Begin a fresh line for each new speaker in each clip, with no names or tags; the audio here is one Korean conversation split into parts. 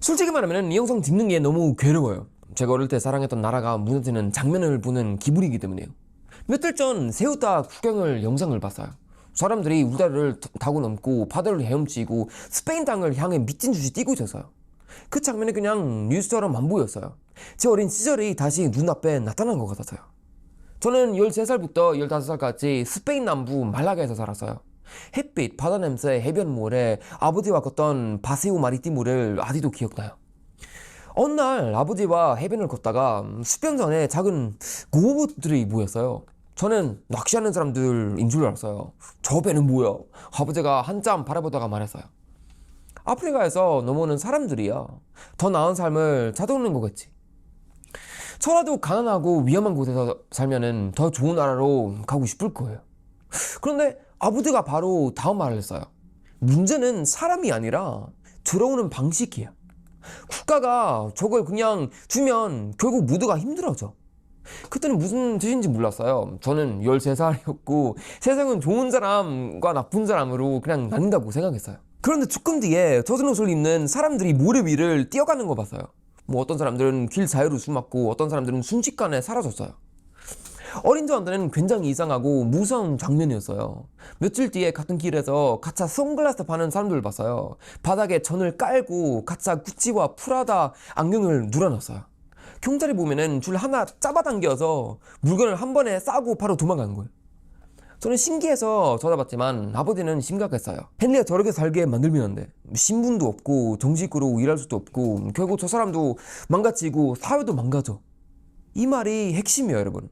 솔직히 말하면 이 영상 찍는 게 너무 괴로워요. 제가 어릴 때 사랑했던 나라가 무너지는 장면을 보는 기분이기 때문에요. 며칠 전 세우다 국경을 영상을 봤어요. 사람들이 울다리를 타고 넘고 바다를 헤엄치고 스페인 땅을 향해 미친 듯이 뛰고 있었어요. 그 장면이 그냥 뉴스처럼 안 보였어요. 제 어린 시절이 다시 눈앞에 나타난 것 같았어요. 저는 13살부터 15살까지 스페인 남부 말라가에서 살았어요. 햇빛, 바다 냄새, 해변 모래, 아버지와 걷던 바세오 마리티모를 아직도 기억나요. 어느 날 아버지와 해변을 걷다가 수변선에 작은 고무보트들이 모였어요. 저는 낚시하는 사람들인 줄 알았어요. 저 배는 뭐야? 아버지가 한참 바라보다가 말했어요. 아프리카에서 넘어오는 사람들이야. 더 나은 삶을 찾아오는 거겠지. 저라도 가난하고 위험한 곳에서 살면은 더 좋은 나라로 가고 싶을 거예요. 그런데 아버지가 바로 다음 말을 했어요. 문제는 사람이 아니라 들어오는 방식이야. 국가가 저걸 그냥 주면 결국 모두가 힘들어져. 그때는 무슨 뜻인지 몰랐어요. 저는 13살이었고 세상은 좋은 사람과 나쁜 사람으로 그냥 나뉜다고 생각했어요. 그런데 조금 뒤에 젖은 옷을 입는 사람들이 모래 위를 뛰어가는 거 봤어요. 어떤 사람들은 길 사이로 숨었고 어떤 사람들은 순식간에 사라졌어요. 어린 저한테는 굉장히 이상하고 무서운 장면이었어요. 며칠 뒤에 같은 길에서 가짜 선글라스 파는 사람들을 봤어요. 바닥에 전을 깔고 가짜 구찌와 프라다 안경을 눌러놨어요. 경찰이 보면은 줄 하나 잡아당겨서 물건을 한 번에 싸고 바로 도망가는 거예요. 저는 신기해서 쳐다봤지만 아버지는 심각했어요. 헨리가 저렇게 살게 만들면 신분도 없고 정식으로 일할 수도 없고 결국 저 사람도 망가지고 사회도 망가져. 이 말이 핵심이에요, 여러분.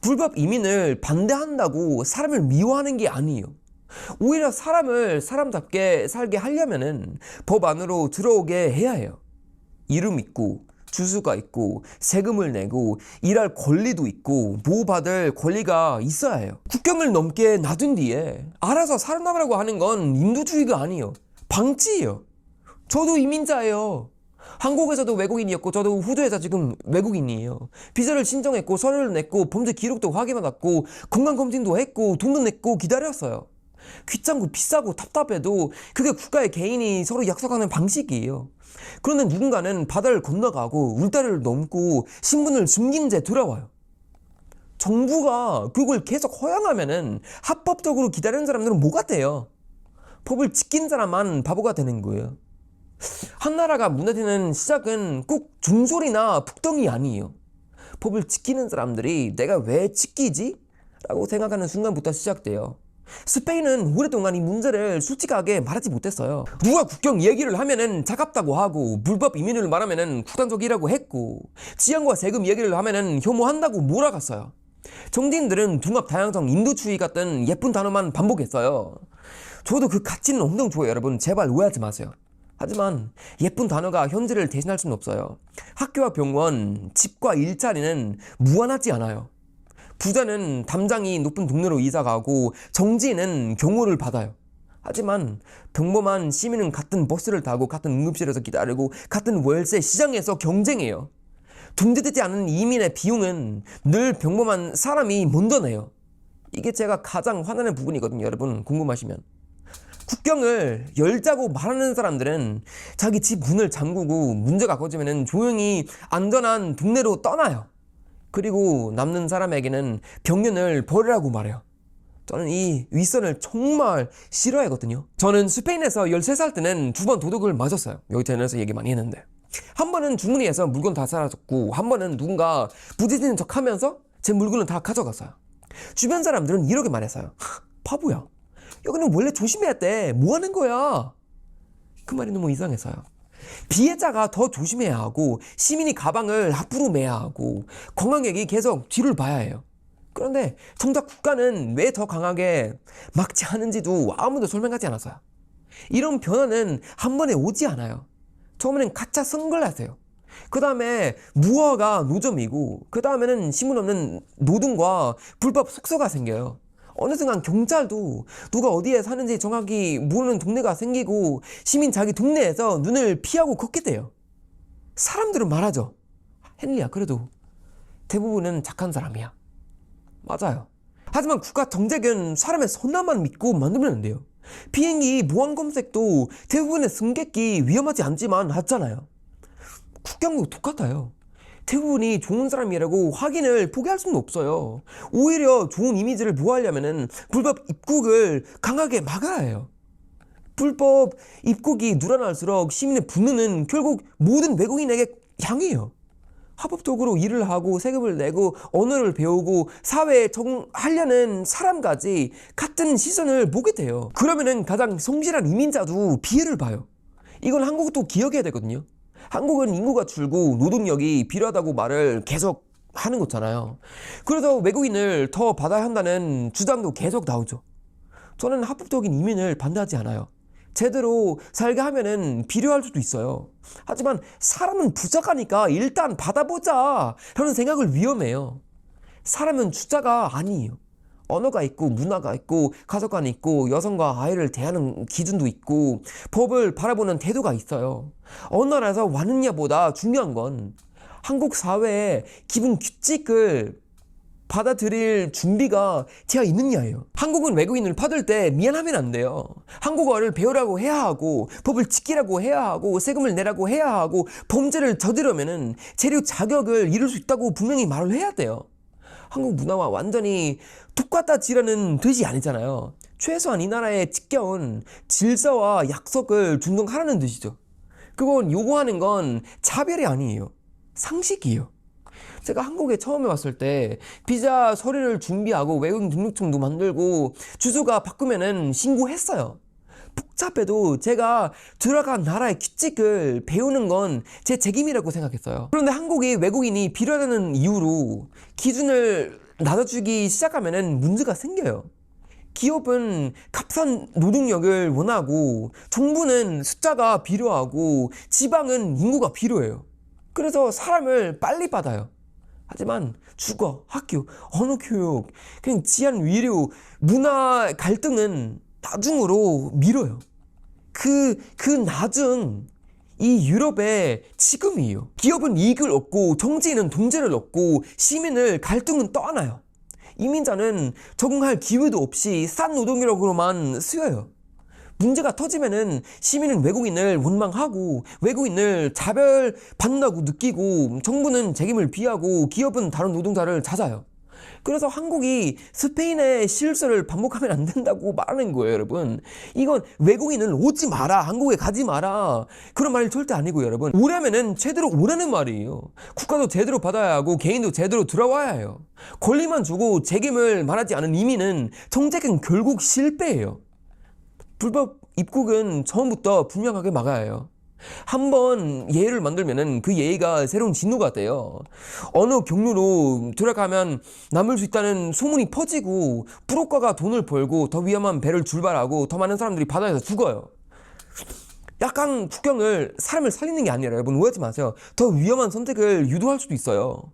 불법 이민을 반대한다고 사람을 미워하는 게 아니에요. 오히려 사람을 사람답게 살게 하려면은 법 안으로 들어오게 해야 해요. 이름 있고 주소가 있고 세금을 내고 일할 권리도 있고 보호받을 권리가 있어야 해요. 국경을 넘게 놔둔 뒤에 알아서 살아남으라고 하는 건 인도주의가 아니에요. 방치예요. 저도 이민자예요. 한국에서도 외국인이었고 저도 호주에서 지금 외국인이에요. 비자를 신청했고 서류를 냈고 범죄 기록도 확인받았고 건강검진도 했고 돈도 냈고 기다렸어요. 귀찮고 비싸고 답답해도 그게 국가의 개인이 서로 약속하는 방식이에요. 그런데 누군가는 바다를 건너가고 울다리를 넘고 신분을 숨긴 채 돌아와요. 정부가 그걸 계속 허용하면은 합법적으로 기다리는 사람들은 뭐가 돼요? 법을 지킨 사람만 바보가 되는 거예요. 한 나라가 무너지는 시작은 꼭 종소리나 북덩이 아니에요. 법을 지키는 사람들이 내가 왜 지키지? 라고 생각하는 순간부터 시작돼요. 스페인은 오랫동안 이 문제를 솔직하게 말하지 못했어요. 누가 국경 얘기를 하면은 차갑다고 하고 불법 이민을 말하면은 국단적이라고 했고治안과 세금 얘기를 하면은 혐오한다고 몰아갔어요. 정치인들은 둥합 다양성 인도주의 같은 예쁜 단어만 반복했어요. 저도 그 가치는 엄청 좋아요. 여러분 제발 오해하지 마세요. 하지만 예쁜 단어가 현재를 대신할 수는 없어요. 학교와 병원, 집과 일자리는 무한하지 않아요. 부자는 담장이 높은 동네로 이사가고 정지인은 경호를 받아요. 하지만 평범한 시민은 같은 버스를 타고 같은 응급실에서 기다리고 같은 월세 시장에서 경쟁해요. 통제되지 않은 이민의 비용은 늘 평범한 사람이 먼저 내요. 이게 제가 가장 화나는 부분이거든요. 여러분 궁금하시면. 국경을 열자고 말하는 사람들은 자기 집 문을 잠그고 문제가 커지면 조용히 안전한 동네로 떠나요. 그리고 남는 사람에게는 병연을 버리라고 말해요. 저는 이 윗선을 정말 싫어하거든요. 저는 스페인에서 13살 때는 2번 도둑을 맞았어요. 여기 채널에서 얘기 많이 했는데 한 번은 주머니에서 물건 다 사라졌고 한 번은 누군가 부재지는 척 하면서 제 물건을 다 가져갔어요. 주변 사람들은 이렇게 말했어요. 바보야, 여기는 원래 조심해야 돼. 뭐 하는 거야? 그 말이 너무 이상했어요. 피해자가 더 조심해야 하고 시민이 가방을 앞으로 메야 하고 관광객이 계속 뒤를 봐야 해요. 그런데 정작 국가는 왜 더 강하게 막지 않은지도 아무도 설명하지 않았어요. 이런 변화는 한 번에 오지 않아요. 처음에는 가짜 선글라스예요. 그 다음에 무허가 노점이고 그 다음에는 신분 없는 노동과 불법 숙소가 생겨요. 어느 순간 경찰도 누가 어디에 사는지 정확히 모르는 동네가 생기고 시민 자기 동네에서 눈을 피하고 걷게 돼요. 사람들은 말하죠. 헨리야, 그래도 대부분은 착한 사람이야. 맞아요. 하지만 국가 정책은 사람의 선함만 믿고 만들면 안 돼요. 비행기 보안 검색도 대부분의 승객이 위험하지 않지만 하잖아요. 국경도 똑같아요. 대부분이 좋은 사람이라고 확인을 포기할 수는 없어요. 오히려 좋은 이미지를 보호하려면은 불법 입국을 강하게 막아야 해요. 불법 입국이 늘어날수록 시민의 분노는 결국 모든 외국인에게 향해요. 합법적으로 일을 하고 세금을 내고 언어를 배우고 사회에 적응하려는 사람까지 같은 시선을 보게 돼요. 그러면은 가장 성실한 이민자도 피해를 봐요. 이건 한국도 기억해야 되거든요. 한국은 인구가 줄고 노동력이 필요하다고 말을 계속 하는 거잖아요. 그래서 외국인을 더 받아야 한다는 주장도 계속 나오죠. 저는 합법적인 이민을 반대하지 않아요. 제대로 살게 하면은 필요할 수도 있어요. 하지만 사람은 부족하니까 일단 받아보자 라는 생각을 위험해요. 사람은 숫자가 아니에요. 언어가 있고 문화가 있고 가족관이 있고 여성과 아이를 대하는 기준도 있고 법을 바라보는 태도가 있어요. 어느 나라에서 왔느냐보다 중요한 건 한국 사회의 기본 규칙을 받아들일 준비가 되어 있느냐예요. 한국은 외국인을 받을 때 미안하면 안 돼요. 한국어를 배우라고 해야 하고 법을 지키라고 해야 하고 세금을 내라고 해야 하고 범죄를 저지르면은 재료 자격을 이룰 수 있다고 분명히 말을 해야 돼요. 한국 문화와 완전히 똑같다지라는 뜻이 아니잖아요. 최소한 이 나라의 지켜온 질서와 약속을 존중하라는 뜻이죠. 그건 요구하는 건 차별이 아니에요. 상식이에요. 제가 한국에 처음에 왔을 때 비자 서류를 준비하고 외국인 등록증도 만들고 주소가 바꾸면은 신고했어요. 복잡해도 제가 들어간 나라의 규칙을 배우는 건 제 책임이라고 생각했어요. 그런데 한국이 외국인이 필요하다는 이유로 기준을 낮아주기 시작하면은 문제가 생겨요. 기업은 값싼 노동력을 원하고 정부는 숫자가 필요하고 지방은 인구가 필요해요. 그래서 사람을 빨리 받아요. 하지만 주거, 학교, 언어 교육, 그냥治安, 위료, 문화 갈등은 나중으로 미뤄요. 그 나중 이 유럽의 지금이에요. 기업은 이익을 얻고 정치인은 동제를 얻고 시민을 갈등은 떠안아요. 이민자는 적응할 기회도 없이 싼 노동력으로만 쓰여요. 문제가 터지면은 시민은 외국인을 원망하고 외국인을 차별받는다고 느끼고 정부는 책임을 비하고 기업은 다른 노동자를 찾아요. 그래서 한국이 스페인의 실수를 반복하면 안 된다고 말하는 거예요, 여러분. 이건 외국인은 오지 마라, 한국에 가지 마라, 그런 말이 절대 아니고요, 여러분. 오려면은 제대로 오라는 말이에요. 국가도 제대로 받아야 하고 개인도 제대로 들어와야 해요. 권리만 주고 책임을 말하지 않은 이민은 정책은 결국 실패해요. 불법 입국은 처음부터 분명하게 막아야 해요. 한번 예의를 만들면은 그 예의가 새로운 진노가 돼요. 어느 경로로 들어가면 남을 수 있다는 소문이 퍼지고 불호가가 돈을 벌고 더 위험한 배를 출발하고 더 많은 사람들이 바다에서 죽어요. 약간 국경을 사람을 살리는 게 아니라 여러분 오해하지 마세요. 더 위험한 선택을 유도할 수도 있어요.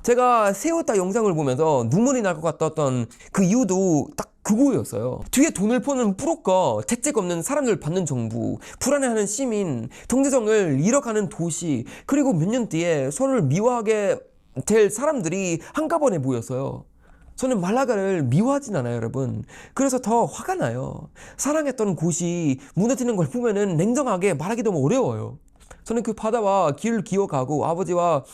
제가 세웠다 영상을 보면서 눈물이 날 것 같았던 그 이유도 딱 그거였어요. 뒤에 돈을 퍼는 뿌로커, 대책 없는 사람들 받는 정부, 불안해하는 시민, 경제성을 잃어가는 도시, 그리고 몇 년 뒤에 서로를 미워하게 될 사람들이 한꺼번에 모였어요. 저는 말라가를 미워하진 않아요, 여러분. 그래서 더 화가 나요. 사랑했던 곳이 무너지는 걸 보면은 냉정하게 말하기 너무 어려워요. 저는 그 바다와 길을 기억하고 아버지와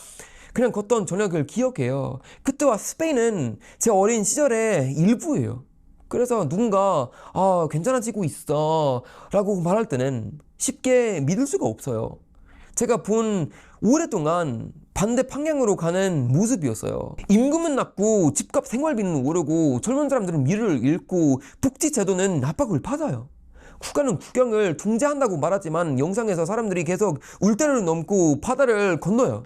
그냥 걷던 저녁을 기억해요. 그때와 스페인은 제 어린 시절의 일부예요. 그래서 누군가 괜찮아지고 있어 라고 말할 때는 쉽게 믿을 수가 없어요. 제가 본 오랫동안 반대 방향으로 가는 모습이었어요. 임금은 낮고 집값 생활비는 오르고 젊은 사람들은 미래를 잃고 복지 제도는 압박을 받아요. 국가는 국경을 통제한다고 말하지만 영상에서 사람들이 계속 울대를 넘고 바다를 건너요.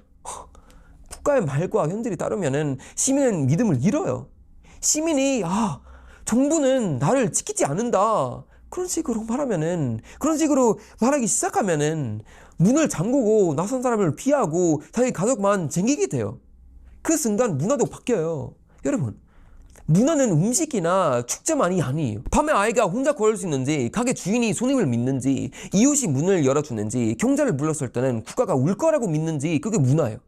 국가의 말과 현실이 다르면은 시민은 믿음을 잃어요. 시민이 정부는 나를 지키지 않는다, 그런 식으로 말하기 시작하면은 문을 잠그고 낯선 사람을 피하고 자기 가족만 챙기게 돼요. 그 순간 문화도 바뀌어요. 여러분, 문화는 음식이나 축제만이 아니에요. 밤에 아이가 혼자 걸을 수 있는지, 가게 주인이 손님을 믿는지, 이웃이 문을 열어주는지, 경찰을 불렀을 때는 국가가 올 거라고 믿는지, 그게 문화예요.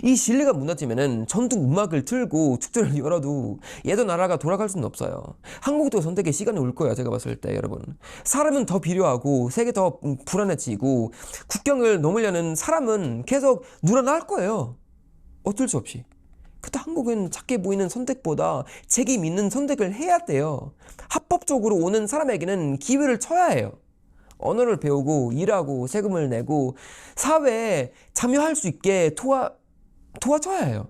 이 신뢰가 무너지면은 전통 음악을 틀고 축제를 열어도 예전 나라가 돌아갈 수는 없어요. 한국도 선택의 시간이 올 거예요. 제가 봤을 때 여러분. 사람은 더 필요하고 세계 더 불안해지고 국경을 넘으려는 사람은 계속 늘어날 거예요. 어쩔 수 없이. 그때 한국은 작게 보이는 선택보다 책임 있는 선택을 해야 돼요. 합법적으로 오는 사람에게는 기회를 쳐야 해요. 언어를 배우고 일하고 세금을 내고 사회에 참여할 수 있게 도와줘야 해요.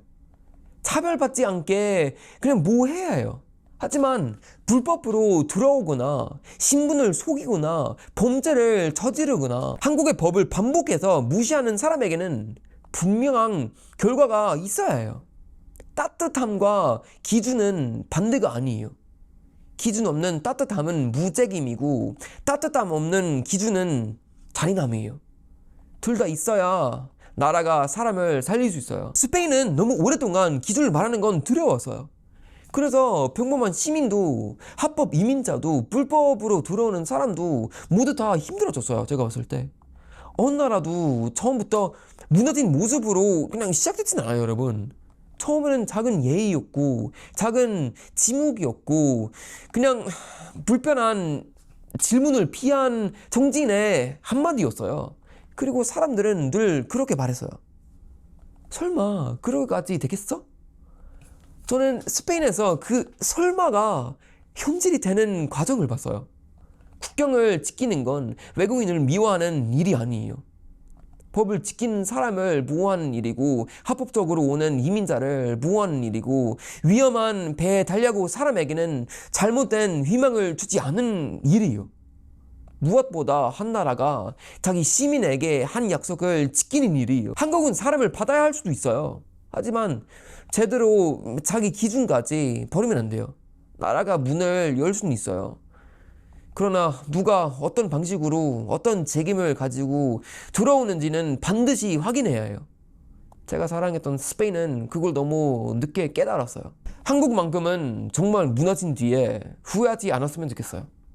차별받지 않게 그냥 뭐 해야 해요. 하지만 불법으로 들어오거나 신분을 속이거나 범죄를 저지르거나 한국의 법을 반복해서 무시하는 사람에게는 분명한 결과가 있어야 해요. 따뜻함과 기준은 반대가 아니에요. 기준 없는 따뜻함은 무책임이고 따뜻함 없는 기준은 잔인함이에요. 둘 다 있어야 나라가 사람을 살릴 수 있어요. 스페인은 너무 오랫동안 기준을 말하는 건 두려웠어요. 그래서 평범한 시민도 합법 이민자도 불법으로 들어오는 사람도 모두 다 힘들어졌어요. 제가 봤을 때. 어느 나라도 처음부터 무너진 모습으로 그냥 시작됐지는 않아요, 여러분. 처음에는 작은 예의였고 작은 지목이었고 그냥 불편한 질문을 피한 정진의 한마디였어요. 그리고 사람들은 늘 그렇게 말했어요. 설마 그러기까지 되겠어? 저는 스페인에서 그 설마가 현실이 되는 과정을 봤어요. 국경을 지키는 건 외국인을 미워하는 일이 아니에요. 법을 지키는 사람을 보호하는 일이고 합법적으로 오는 이민자를 보호하는 일이고 위험한 배에 달려고 사람에게는 잘못된 희망을 주지 않는 일이에요. 무엇보다 한 나라가 자기 시민에게 한 약속을 지키는 일이에요. 한국은 사람을 받아야 할 수도 있어요. 하지만 제대로 자기 기준까지 버리면 안 돼요. 나라가 문을 열 수는 있어요. 그러나 누가 어떤 방식으로 어떤 책임을 가지고 돌아오는지는 반드시 확인해야 해요. 제가 사랑했던 스페인은 그걸 너무 늦게 깨달았어요. 한국만큼은 정말 무너진 뒤에 후회하지 않았으면 좋겠어요.